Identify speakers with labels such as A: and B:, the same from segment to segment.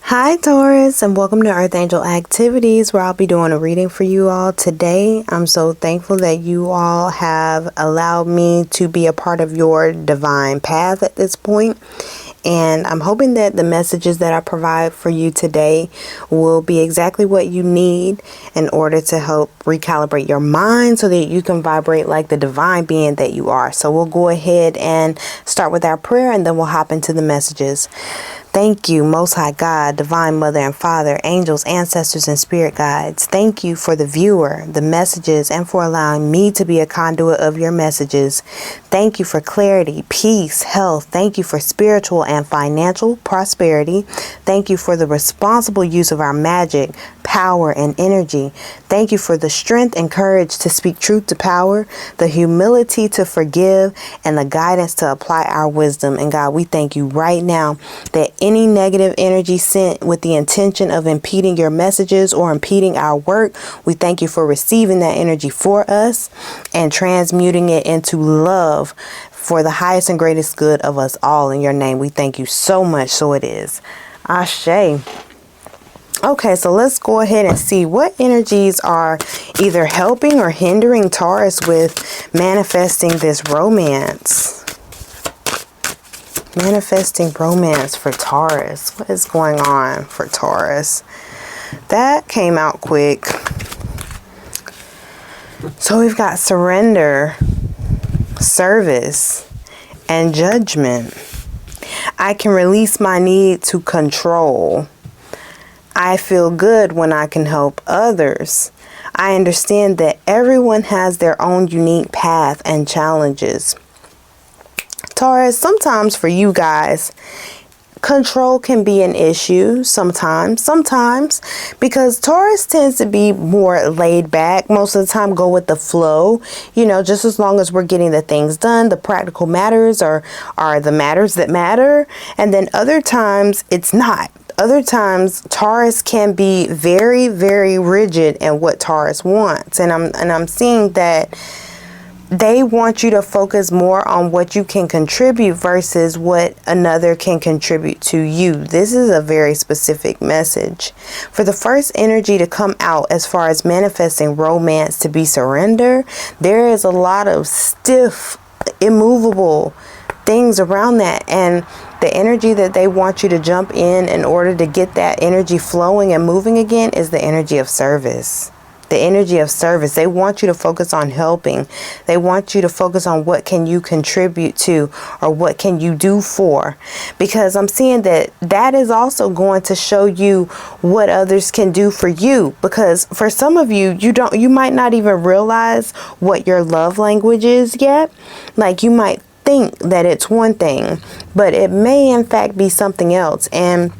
A: Hi Taurus, and welcome to Earth Angel Activities, where I'll be doing a reading for you all today. I'm so thankful that you all have allowed me to be a part of your divine path at this point. And I'm hoping that the messages that I provide for you today will be exactly what you need in order to help recalibrate your mind so that you can vibrate like the divine being that you are. So we'll go ahead and start with our prayer, and then we'll hop into the messages. Thank you, Most High God, Divine Mother and Father, angels, ancestors, and spirit guides. Thank you for the viewer, the messages, and for allowing me to be a conduit of your messages. Thank you for clarity, peace, health. Thank you for spiritual and financial prosperity. Thank you for the responsible use of our magic, power, and energy. Thank you for the strength and courage to speak truth to power, the humility to forgive, and the guidance to apply our wisdom. And God, we thank you right now that any negative energy sent with the intention of impeding your messages or impeding our work, we thank you for receiving that energy for us and transmuting it into love for the highest and greatest good of us all. In your name, we thank you so much. So it is. Ashe. Okay, so let's go ahead and see what energies are either helping or hindering Taurus with manifesting this romance. Manifesting romance for Taurus. What is going on for Taurus? That came out quick. So we've got surrender, service, and judgment. I can release my need to control. I feel good when I can help others. I understand that everyone has their own unique path and challenges. Taurus, sometimes for you guys, control can be an issue sometimes, because Taurus tends to be more laid back. Most of the time go with the flow, just as long as we're getting the things done. The practical matters are the matters that matter. And then other times it's not. Other times Taurus can be very, very rigid in what Taurus wants. And I'm seeing that they want you to focus more on what you can contribute versus what another can contribute to you. This is a very specific message. For the first energy to come out as far as manifesting romance to be surrender, there is a lot of stiff, immovable things around that. And the energy that they want you to jump in order to get that energy flowing and moving again is the energy of service. The energy of service. They want you to focus on helping. They want you to focus on what can you contribute to or what can you do for. Because I'm seeing that is also going to show you what others can do for you. Because for some of you, you might not even realize what your love language is yet. Like you might think that it's one thing, but it may in fact be something else. And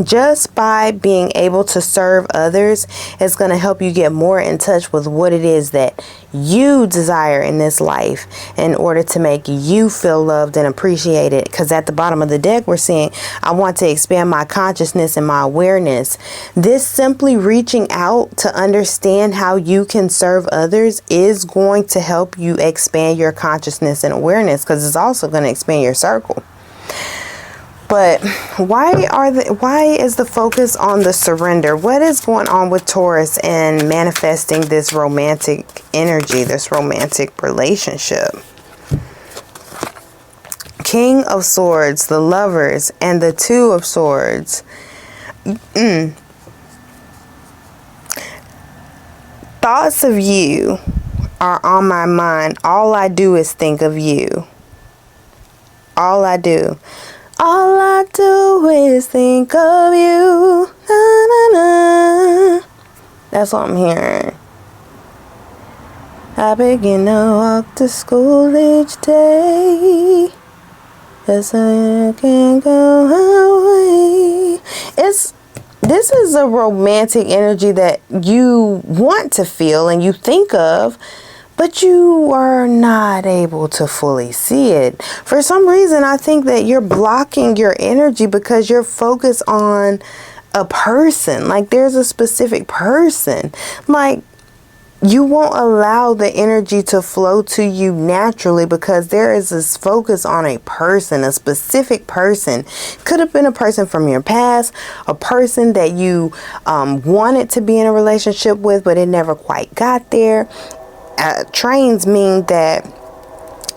A: just by being able to serve others is going to help you get more in touch with what it is that you desire in this life in order to make you feel loved and appreciated. Because at the bottom of the deck, we're seeing, I want to expand my consciousness and my awareness. This simply reaching out to understand how you can serve others is going to help you expand your consciousness and awareness, because it's also going to expand your circle. But why is the focus on the surrender? What is going on with Taurus and manifesting this romantic energy, this romantic relationship? King of Swords, the Lovers, and the Two of Swords. Thoughts of you are on my mind. All I do is think of you. All I do. All I do is think of you. Na, na, na. That's what I'm hearing. I begin to walk to school each day, as I can go away. This is a romantic energy that you want to feel and you think of, but you are not able to fully see it. For some reason, I think that you're blocking your energy because you're focused on a person. Like there's a specific person. Like you won't allow the energy to flow to you naturally because there is this focus on a person, a specific person. Could have been a person from your past, a person that you wanted to be in a relationship with, but it never quite got there. Trains mean that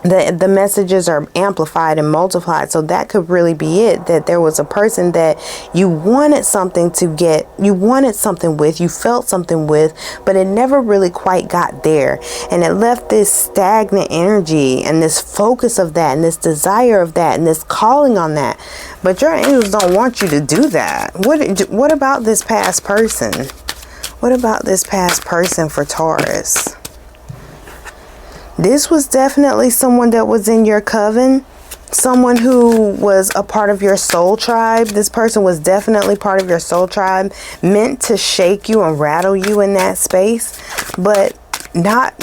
A: the messages are amplified and multiplied. So that could really be it, that there was a person that you wanted something to get, you wanted something with, you felt something with, but it never really quite got there. And it left this stagnant energy and this focus of that and this desire of that and this calling on that. But your angels don't want you to do that. What about this past person? What about this past person for Taurus? This was definitely someone that was in your coven, someone who was a part of your soul tribe. This person was definitely part of your soul tribe, meant to shake you and rattle you in that space, but not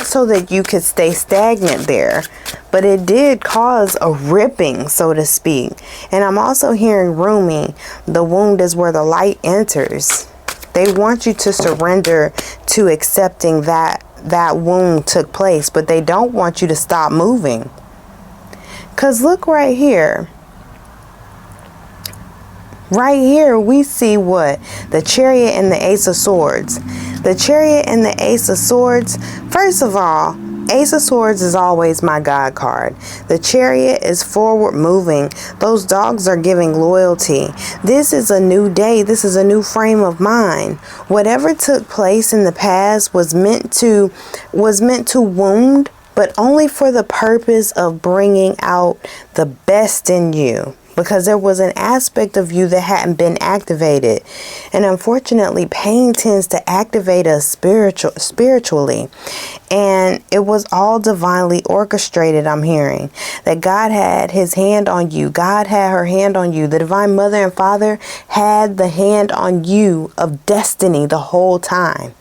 A: so that you could stay stagnant there. But it did cause a ripping, so to speak. And I'm also hearing Rumi, the wound is where the light enters. They want you to surrender to accepting that wound took place, but they don't want you to stop moving. Because look right here. Right here we see what? The Chariot and the Ace of Swords. The Chariot and the Ace of Swords. First of all, Ace of Swords is always my God card. The Chariot is forward moving. Those dogs are giving loyalty. This is a new day. This is a new frame of mind. Whatever took place in the past was meant to wound, but only for the purpose of bringing out the best in you. Because there was an aspect of you that hadn't been activated. And unfortunately, pain tends to activate us spiritually. And it was all divinely orchestrated, I'm hearing. That God had his hand on you. God had her hand on you. The Divine Mother and Father had the hand on you of destiny the whole time.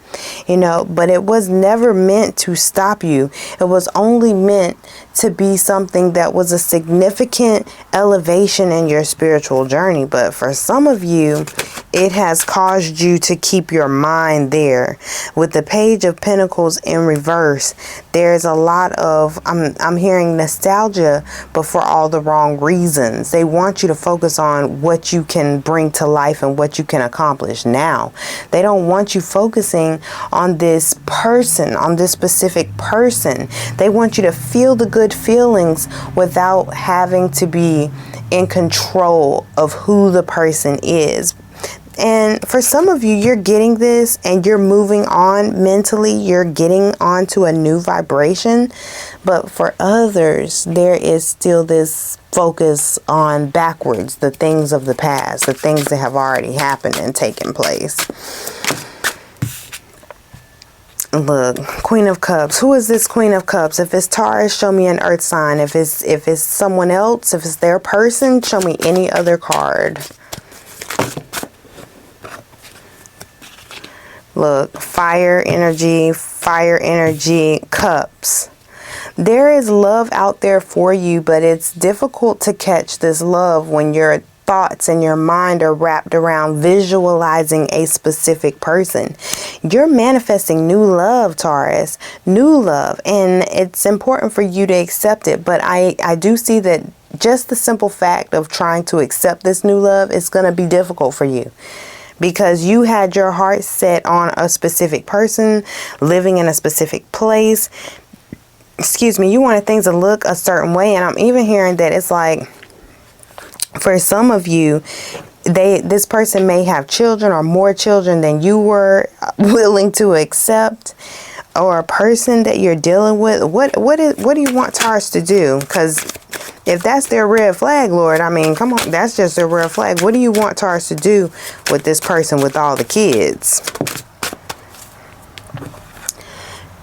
A: You know, but it was never meant to stop you. It was only meant to be something that was a significant elevation in your spiritual journey. But for some of you, it has caused you to keep your mind there. With the Page of Pentacles in reverse, there's a lot of, I'm hearing nostalgia, but for all the wrong reasons. They want you to focus on what you can bring to life and what you can accomplish now. They don't want you focusing on this person, on this specific person. They want you to feel the good feelings without having to be in control of who the person is. And for some of you, you're getting this and you're moving on mentally. You're getting onto a new vibration. But for others, there is still this focus on backwards, the things of the past, the things that have already happened and taken place. Look, Queen of Cups. Who is this Queen of Cups? If it's Taurus, show me an earth sign. If it's someone else, if it's their person, show me any other card. Look, fire energy, cups. There is love out there for you, but it's difficult to catch this love when your thoughts and your mind are wrapped around visualizing a specific person. You're manifesting new love, Taurus, new love, and it's important for you to accept it. But I do see that just the simple fact of trying to accept this new love is going to be difficult for you. Because you had your heart set on a specific person, living in a specific place. Excuse me, you wanted things to look a certain way. And I'm even hearing that it's like, for some of you, this person may have children or more children than you were willing to accept. Or a person that you're dealing with. What do you want Taurus to do? Because if that's their red flag, Lord, I mean, come on, that's just their red flag. What do you want Taurus to do with this person with all the kids?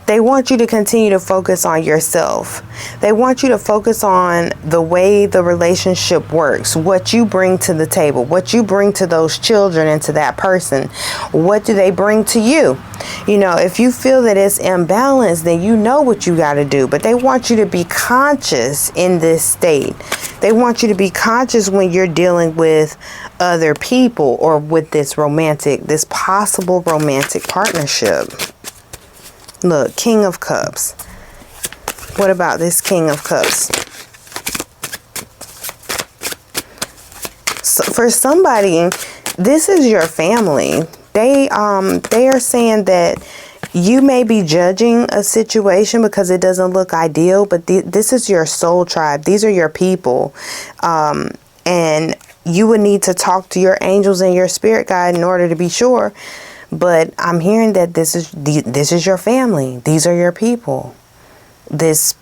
A: They want you to continue to focus on yourself. They want you to focus on the way the relationship works, what you bring to the table, what you bring to those children and to that person. What do they bring to you? You know, if you feel that it's imbalanced, then you know what you got to do. But they want you to be conscious in this state. They want you to be conscious when you're dealing with other people or with this possible romantic partnership. Look, King of Cups. What about this King of Cups? So for somebody, this is your family. They are saying that you may be judging a situation because it doesn't look ideal, but this is your soul tribe. These are your people. And you would need to talk to your angels and your spirit guide in order to be sure. But I'm hearing that this is your family. These are your people. This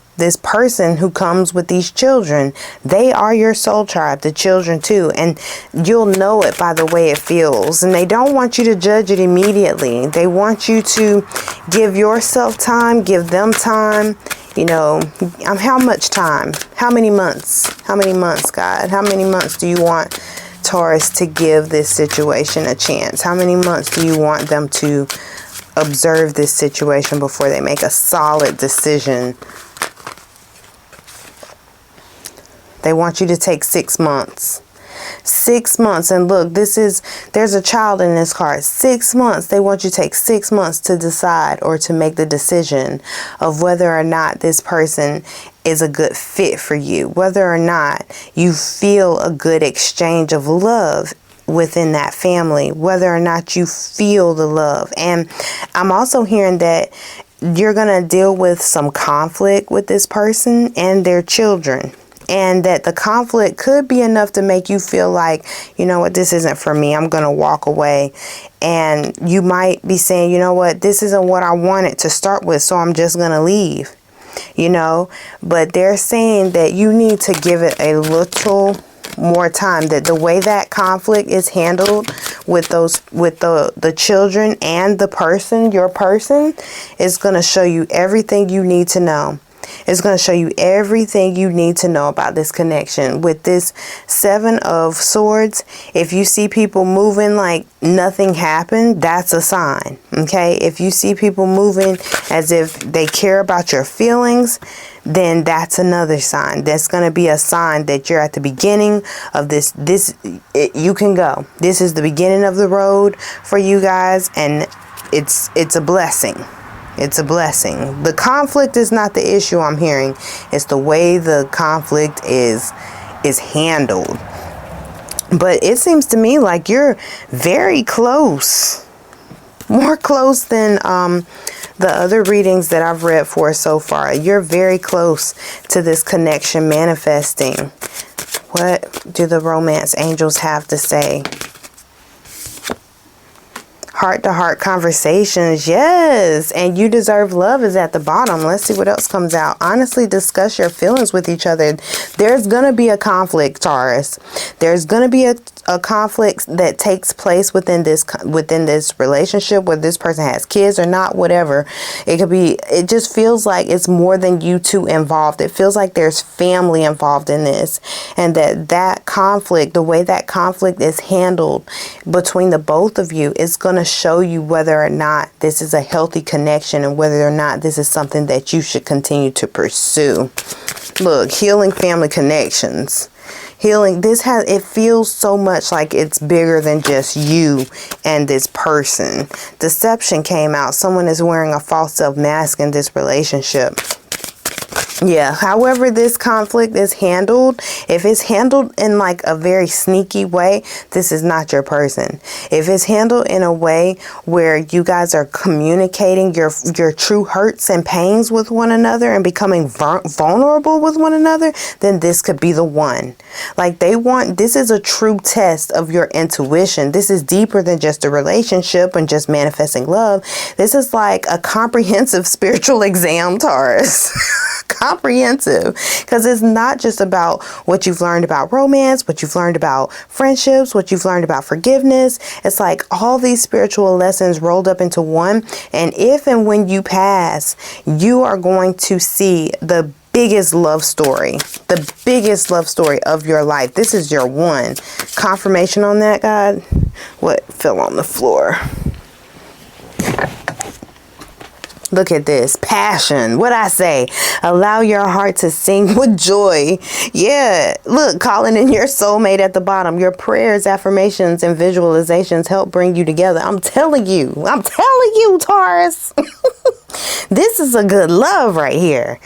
A: person who comes with these children, they are your soul tribe, the children too. And you'll know it by the way it feels. And they don't want you to judge it immediately. They want you to give yourself time, give them time. You know, how much time? How many months? How many months, God? How many months do you want Taurus to give this situation a chance? How many months do you want them to observe this situation before they make a solid decision? They want you to take 6 months. 6 months. And look, there's a child in this card. 6 months. They want you to take 6 months to decide or to make the decision of whether or not this person is a good fit for you, whether or not you feel a good exchange of love within that family, whether or not you feel the love. And I'm also hearing that you're going to deal with some conflict with this person and their children. And that the conflict could be enough to make you feel like, you know what, this isn't for me. I'm going to walk away. And you might be saying, you know what, this isn't what I wanted to start with, so I'm just going to leave. You know, but they're saying that you need to give it a little more time, that the way that conflict is handled with the children and the person, your person, is going to show you everything you need to know. It's going to show you everything you need to know about this connection. With this 7 of Swords, if you see people moving like nothing happened, that's a sign. Okay? If you see people moving as if they care about your feelings, then that's another sign. That's going to be a sign that you're at the beginning of this. You can go. This is the beginning of the road for you guys, and it's a blessing. It's a blessing. The conflict is not the issue I'm hearing. It's the way the conflict is handled. But it seems to me like you're very close. More close than the other readings that I've read for so far. You're very close to this connection manifesting. What do the romance angels have to say? Heart-to-heart conversations, yes, and you deserve love is at the bottom. Let's see what else comes out. Honestly, discuss your feelings with each other. There's gonna be a conflict, Taurus. There's gonna be a conflict that takes place within this relationship, whether this person has kids or not, whatever. It could be. It just feels like it's more than you two involved. It feels like there's family involved in this, and that conflict, the way that conflict is handled between the both of you, is gonna show you whether or not this is a healthy connection and whether or not this is something that you should continue to pursue. Look, healing family connections. Healing, it feels so much like it's bigger than just you and this person. Deception came out. Someone is wearing a false self mask in this relationship. Yeah, however this conflict is handled, if it's handled in like a very sneaky way, this is not your person. If it's handled in a way where you guys are communicating your true hurts and pains with one another and becoming vulnerable with one another, then this could be the one. Like this is a true test of your intuition. This is deeper than just a relationship and just manifesting love. This is like a comprehensive spiritual exam, Taurus. Comprehensive, because it's not just about what you've learned about romance, what you've learned about friendships, what you've learned about forgiveness. It's like all these spiritual lessons rolled up into one. And if and when you pass, you are going to see the biggest love story of your life. This is your one. Confirmation on that, God? What fell on the floor? Look at this. Passion. What I say? Allow your heart to sing with joy. Yeah. Look, calling in your soulmate at the bottom. Your prayers, affirmations, and visualizations help bring you together. I'm telling you, Taurus. This is a good love right here.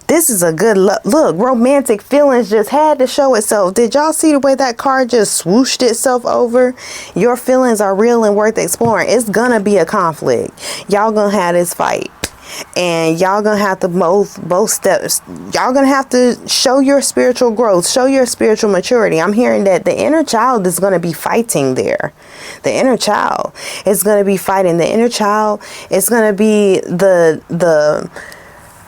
A: This is a good look. Romantic feelings just had to show itself. Did y'all see the way that card just swooshed itself over? Your feelings are real and worth exploring. It's gonna be a conflict. Y'all gonna have this fight. And y'all gonna have to both steps. Y'all gonna have to show your spiritual growth, show your spiritual maturity. I'm hearing that the inner child is gonna be fighting there. The inner child is gonna be fighting. The inner child is gonna be the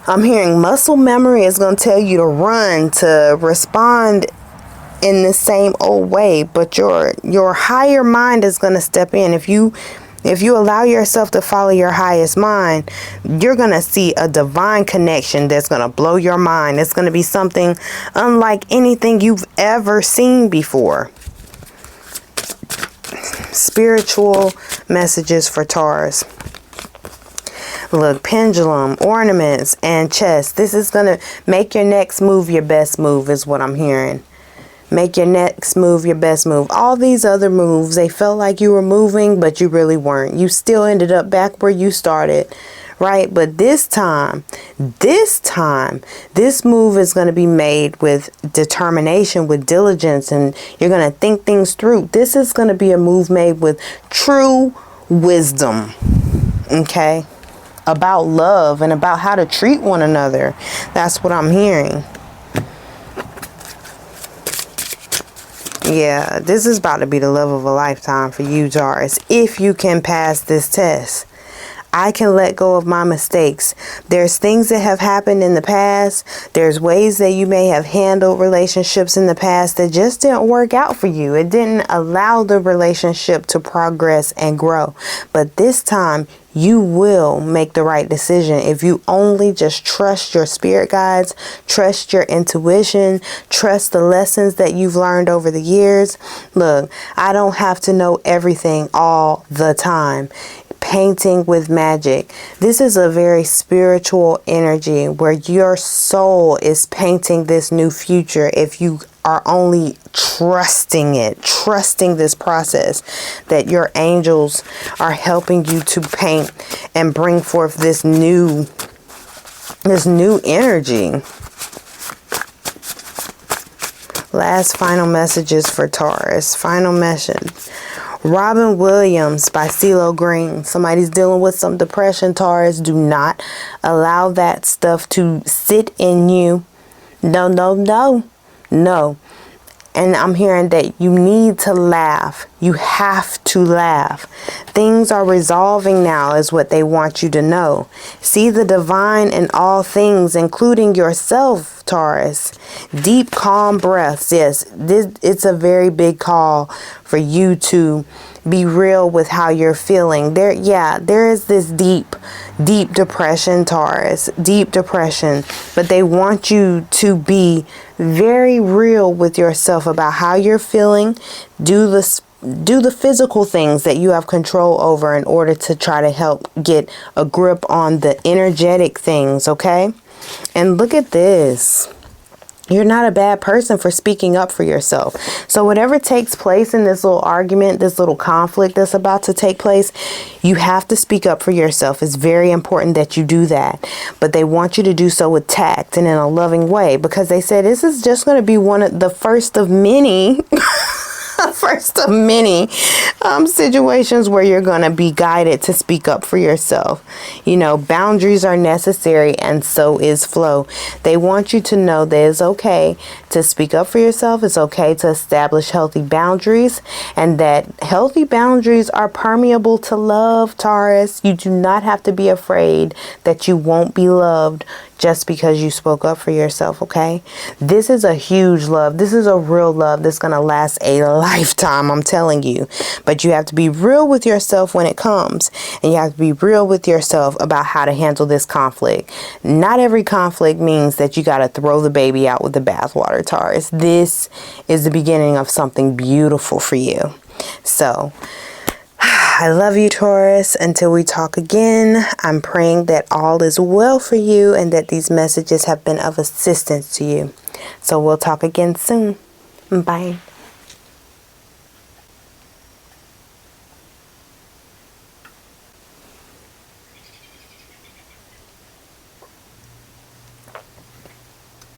A: I'm hearing muscle memory is gonna tell you to run, to respond in the same old way, but your higher mind is gonna step in. If you allow yourself to follow your highest mind, you're going to see a divine connection that's going to blow your mind. It's going to be something unlike anything you've ever seen before. Spiritual messages for Taurus. Look, pendulum, ornaments, and chest. This is going to make your next move your best move is what I'm hearing. Make your next move your best move. All these other moves, they felt like you were moving, but you really weren't. You still ended up back where you started, right? But this time, this move is going to be made with determination, with diligence, and you're going to think things through. This is going to be a move made with true wisdom, okay? About love and about how to treat one another. That's what I'm hearing. Yeah, this is about to be the love of a lifetime for you, Taurus. If you can pass this test, I can let go of my mistakes. There's things that have happened in the past. There's ways that you may have handled relationships in the past that just didn't work out for you. It didn't allow the relationship to progress and grow. But this time, you will make the right decision if you only just trust your spirit guides, trust your intuition, trust the lessons that you've learned over the years. Look, I don't have to know everything all the time. Painting with magic. This is a very spiritual energy where your soul is painting this new future if you are only trusting it, trusting this process that your angels are helping you to paint and bring forth this new energy. Last final messages for Taurus. Final message. Robin Williams by CeeLo Green. Somebody's dealing with some depression, Taurus. Do not allow that stuff to sit in you. No. And I'm hearing that you need to laugh. You have to laugh. Things are resolving now is what they want you to know. See the divine in all things, including yourself, Taurus. Deep, calm breaths. Yes, it's a very big call for you to be real with how you're feeling. There is this deep depression, Taurus. Deep depression. But they want you to be very real with yourself about how you're feeling. Do the physical things that you have control over in order to try to help get a grip on the energetic things, okay? And look at this. You're not a bad person for speaking up for yourself. So whatever takes place in this little argument, this little conflict that's about to take place, you have to speak up for yourself. It's very important that you do that. But they want you to do so with tact and in a loving way, because they said this is just going to be one of the first of many situations where you're going to be guided to speak up for yourself. You know, boundaries are necessary, and so is flow. They want you to know that it's okay to speak up for yourself. It's okay to establish healthy boundaries, and that healthy boundaries are permeable to love, Taurus. You do not have to be afraid that you won't be loved just because you spoke up for yourself, okay? This is a huge love. This is a real love that's going to last a lifetime, I'm telling you. But you have to be real with yourself when it comes. And you have to be real with yourself about how to handle this conflict. Not every conflict means that you got to throw the baby out with the bathwater, Taurus. This is the beginning of something beautiful for you. So I love you, Taurus. Until we talk again, I'm praying that all is well for you and that these messages have been of assistance to you. So we'll talk again soon. Bye.